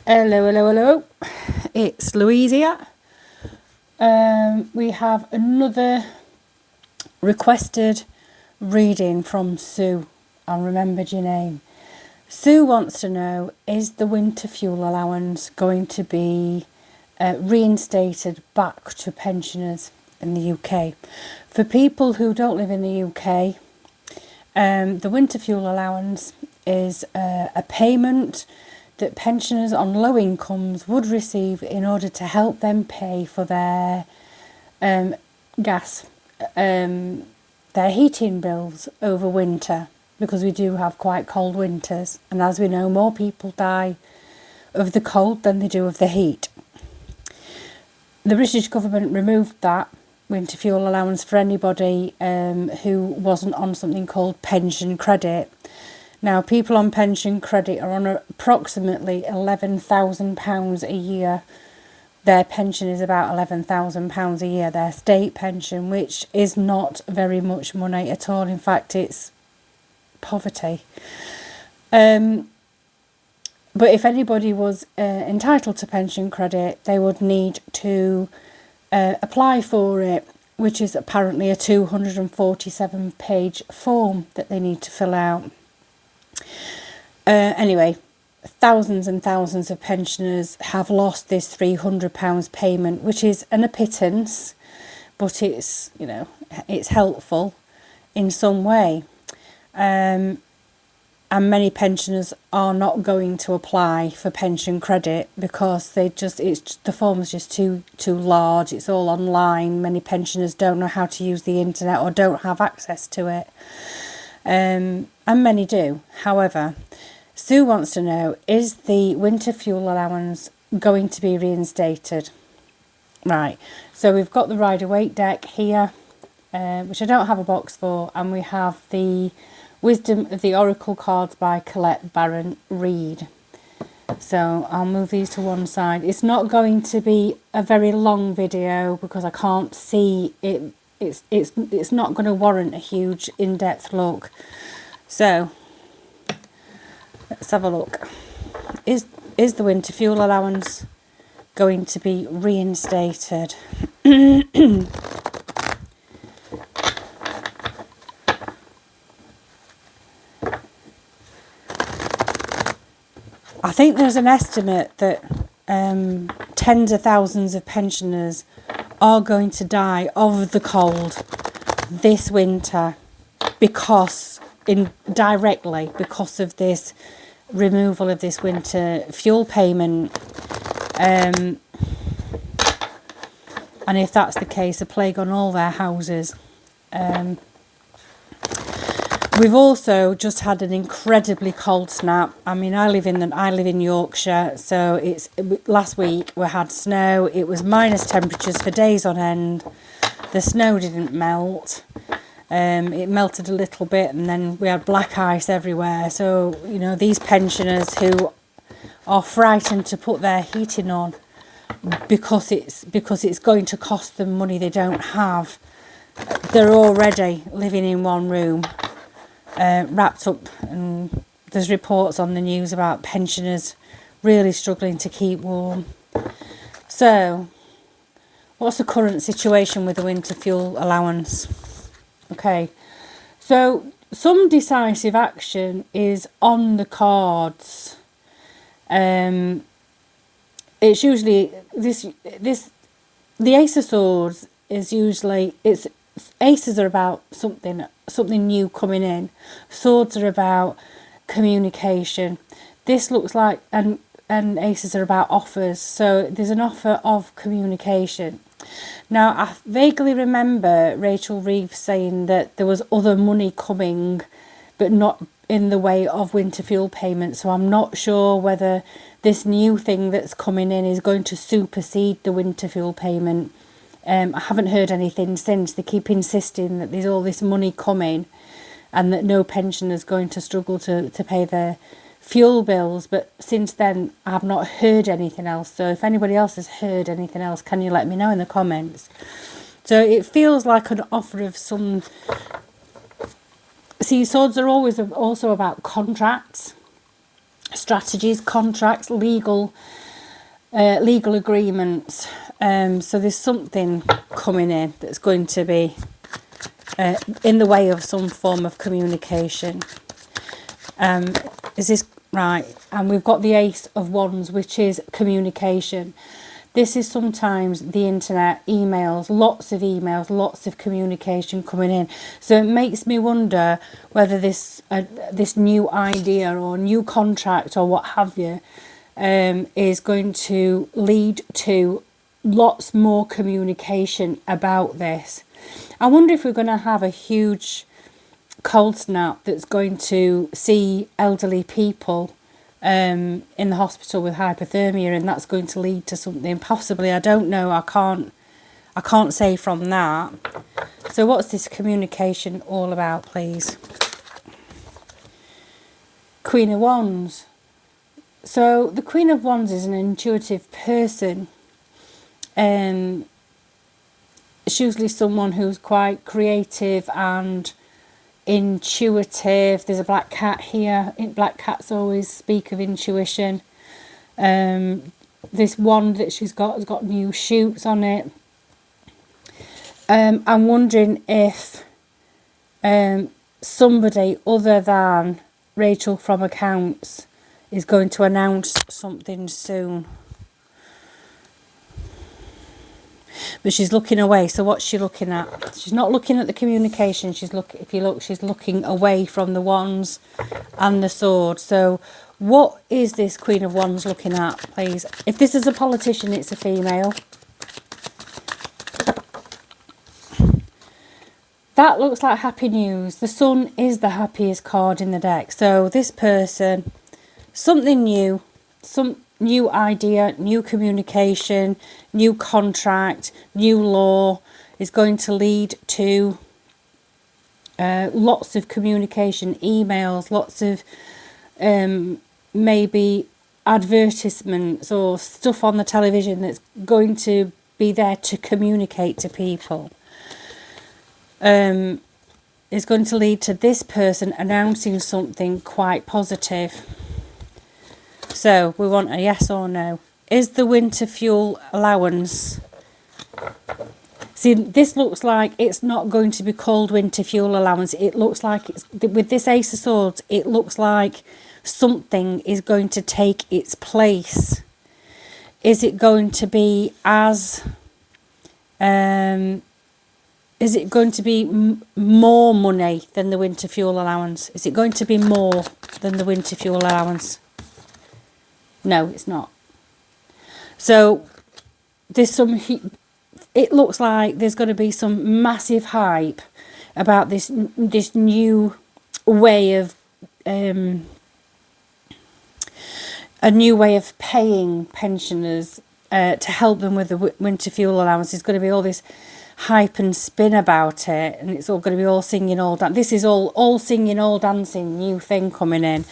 Hello, hello, hello. It's Louise here. We have another requested reading from Sue. I remembered your name. Sue wants to know, is the winter fuel allowance going to be reinstated back to pensioners in the UK? For people who don't live in the UK, the winter fuel allowance is a payment that pensioners on low incomes would receive in order to help them pay for their gas, their heating bills over winter, because we do have quite cold winters, and as we know, more people die of the cold than they do of the heat. The British government removed that winter fuel allowance for anybody who wasn't on something called pension credit. Now, people on pension credit are on approximately £11,000 a year. Their pension is about £11,000 a year, their state pension, which is not very much money at all. In fact, it's poverty. But if anybody was entitled to pension credit, they would need to apply for it, which is apparently a 247-page form that they need to fill out. Anyway, thousands and thousands of pensioners have lost this £300 payment, which is an pittance, but it's, you know, it's helpful in some way. And many pensioners are not going to apply for pension credit because the form is just too large. It's all online. Many pensioners don't know how to use the internet or don't have access to it. And many do. However, Sue wants to know, is the winter fuel allowance going to be reinstated? Right, so we've got the Rider-Waite deck here, which I don't have a box for, and we have the Wisdom of the Oracle cards by Colette Baron Reid. So I'll move these to one side. It's not going to be a very long video because I can't see it. It's not going to warrant a huge in-depth look. So let's have a look. Is the winter fuel allowance going to be reinstated? I think there's an estimate that tens of thousands of pensioners are going to die of the cold this winter directly because of this removal of this winter fuel payment. And if that's the case, a plague on all their houses. We've also just had an incredibly cold snap. I mean, I live in Yorkshire, so last week we had snow. It was minus temperatures for days on end. The snow didn't melt. It melted a little bit, and then we had black ice everywhere. So, you know, these pensioners who are frightened to put their heating on because it's going to cost them money they don't have. They're already living in one room, wrapped up, and there's reports on the news about pensioners really struggling to keep warm. So, what's the current situation with the winter fuel allowance? Okay, so some decisive action is on the cards. It's usually the Ace of Swords is usually, aces are about something new coming in. Swords are about communication. This looks like, and aces are about offers. So there's an offer of communication. Now, I vaguely remember Rachel Reeves saying that there was other money coming, but not in the way of winter fuel payments. So I'm not sure whether this new thing that's coming in is going to supersede the winter fuel payment. I haven't heard anything since. They keep insisting that there's all this money coming and that no pensioner is going to struggle to pay their fuel bills, but since then I have not heard anything else. So if anybody else has heard anything else, can you let me know in the comments? So it feels like an offer of some... See, swords are always also about contracts. strategies, contracts, legal agreements. So there's something coming in that's going to be in the way of some form of communication. Is this right? And we've got the Ace of Wands, which is communication. This is sometimes the internet, emails, lots of communication coming in. So it makes me wonder whether this new idea or new contract or what have you is going to lead to lots more communication about this. I wonder if we're going to have a huge cold snap that's going to see elderly people in the hospital with hypothermia, and that's going to lead to something possibly. I don't know. I can't say from that. So what's this communication all about, please? Queen of Wands. So the Queen of Wands is an intuitive person. It's usually someone who's quite creative and intuitive. There's a black cat here. Black cats always speak of intuition. This wand that she's got has got new shoots on it. I'm wondering if somebody other than Rachel from accounts is going to announce something soon. But she's looking away. So what's she looking at? She's not looking at the communication. She's looking away from the wands and the sword. So what is this Queen of Wands looking at, please? If this is a politician, it's a female. That looks like happy news. The Sun is the happiest card in the deck. So this person, something new, some new idea, new communication, new contract, new law is going to lead to lots of communication, emails, lots of maybe advertisements or stuff on the television that's going to be there to communicate to people. Is going to lead to this person announcing something quite positive. So we want a yes or no. Is the winter fuel allowance? See, this looks like it's not going to be called winter fuel allowance. It looks like it's, with this Ace of Swords, it looks like something is going to take its place. Is it going to be as is it going to be more money than the winter fuel allowance? Is it going to be more than the winter fuel allowance? No, it's not. So there's some. It looks like there's going to be some massive hype about this new way of a new way of paying pensioners to help them with the winter fuel allowance. There's going to be all this hype and spin about it, and it's all going to be all singing, all dance. This is all singing, all dancing, new thing coming in.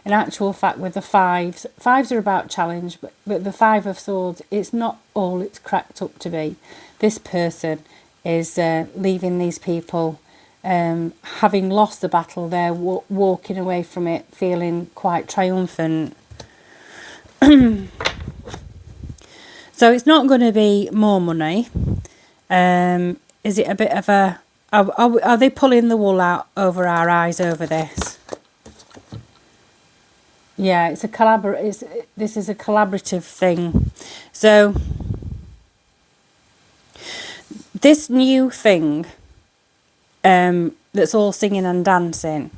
In actual fact, with the fives are about challenge, but the Five of Swords, it's not all it's cracked up to be. This person is leaving these people, having lost the battle, they're walking away from it feeling quite triumphant. So it's not going to be more money. Is it a bit of a... Are they pulling the wool out over our eyes over this? Yeah, it's a this is a collaborative thing. So this new thing that's all singing and dancing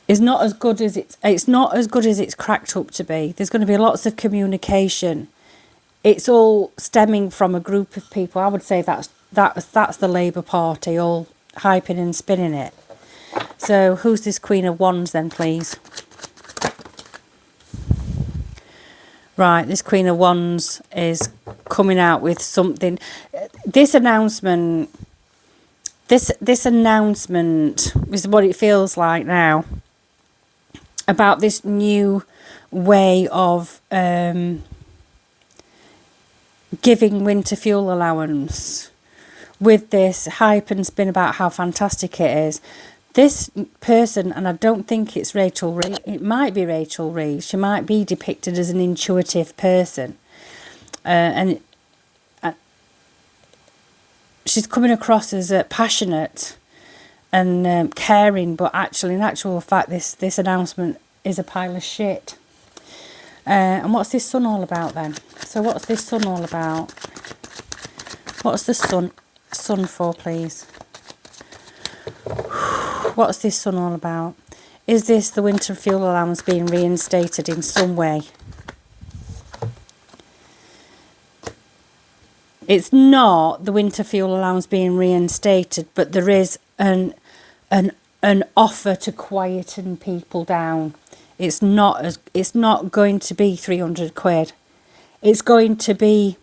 is not as good as it's not as good as it's cracked up to be. There's going to be lots of communication. It's all stemming from a group of people. I would say that's the Labour Party all hyping and spinning it. So who's this Queen of Wands then, please? Right, this Queen of Wands is coming out with something. This announcement is what it feels like now about this new way of giving winter fuel allowance, with this hype and spin about how fantastic it is. This person, and I don't think it's Rachel Reeves, it might be Rachel Reeves, she might be depicted as an intuitive person. And she's coming across as passionate and caring, but actually, in actual fact, this announcement is a pile of shit. And what's this sun all about then? So what's this sun all about? What's the sun for, please? What's this sun all about? Is this the winter fuel allowance being reinstated in some way? It's not the winter fuel allowance being reinstated, but there is an offer to quieten people down. It's not going to be 300 quid. It's going to be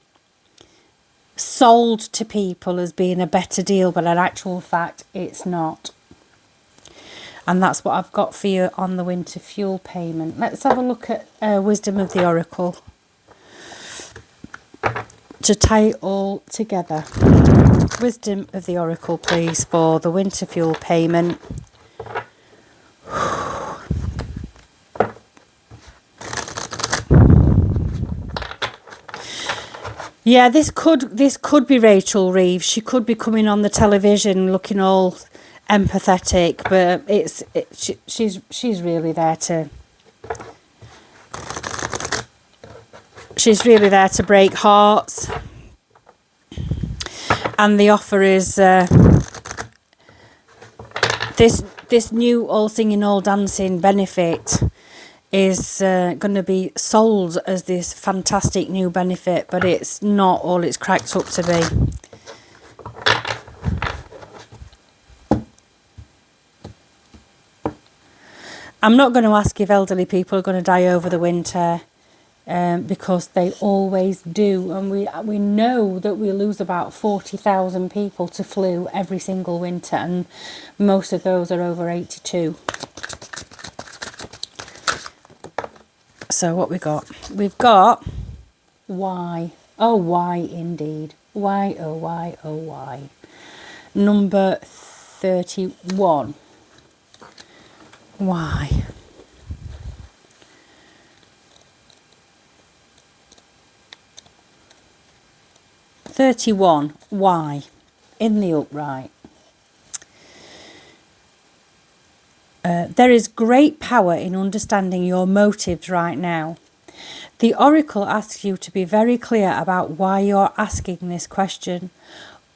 sold to people as being a better deal, but in actual fact, it's not. And that's what I've got for you on the winter fuel payment. Let's have a look at Wisdom of the Oracle to tie it all together. Wisdom of the Oracle, please, for the winter fuel payment. Yeah, this could be Rachel Reeves. She could be coming on the television looking all empathetic, but she's really there to break hearts. And the offer is this new all singing, all dancing benefit is going to be sold as this fantastic new benefit, but it's not all it's cracked up to be. I'm not going to ask if elderly people are going to die over the winter, because they always do, and we know that we lose about 40,000 people to flu every single winter, and most of those are over 82. So what we got? We've got why. Oh, why indeed. Why, oh, why, oh, why. Number 31. Why? Why? In the upright. There is great power in understanding your motives right now. The Oracle asks you to be very clear about why you're asking this question,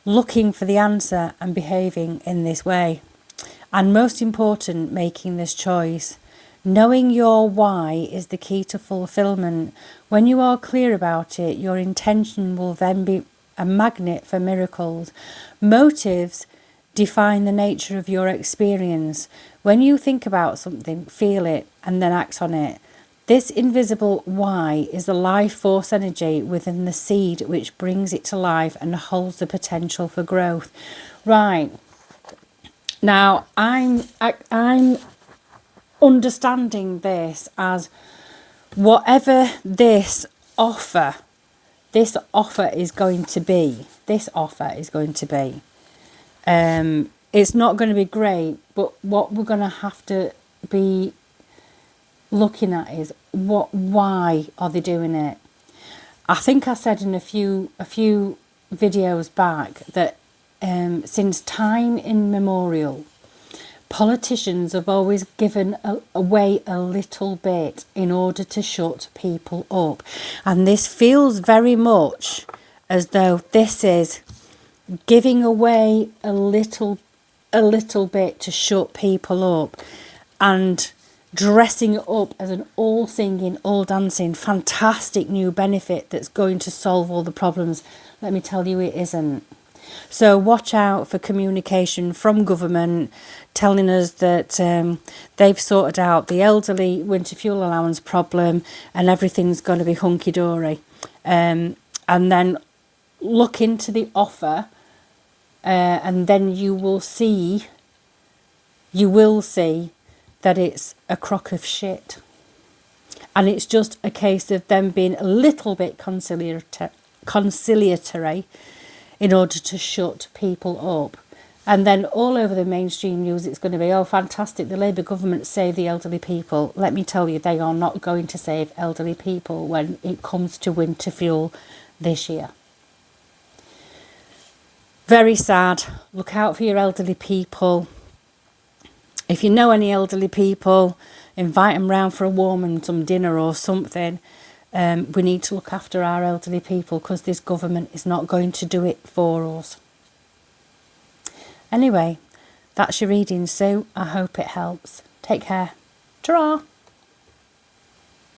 looking for the answer and behaving in this way. And most important, making this choice. Knowing your why is the key to fulfillment. When you are clear about it, your intention will then be a magnet for miracles. Motives define the nature of your experience. When you think about something, feel it, and then act on it. This invisible why is the life force energy within the seed which brings it to life and holds the potential for growth. Right. Now, I'm understanding this as whatever this offer is going to be. It's not going to be great, but what we're going to have to be looking at is why are they doing it? I think I said in a few videos back that since time immemorial, politicians have always given away a little bit in order to shut people up, and this feels very much as though this is giving away a little bit to shut people up and dressing it up as an all singing, all dancing, fantastic new benefit that's going to solve all the problems. Let me tell you, it isn't. So watch out for communication from government telling us that they've sorted out the elderly winter fuel allowance problem and everything's going to be hunky-dory. And then look into the offer, and then you will see that it's a crock of shit. And it's just a case of them being a little bit conciliatory in order to shut people up. And then all over the mainstream news, it's going to be, oh, fantastic, the Labour government saved the elderly people. Let me tell you, they are not going to save elderly people when it comes to winter fuel this year. Very sad. Look out for your elderly people. If you know any elderly people, invite them round for a warm and some dinner or something. We need to look after our elderly people because this government is not going to do it for us. Anyway, that's your reading, Sue. I hope it helps. Take care. Ta-ra!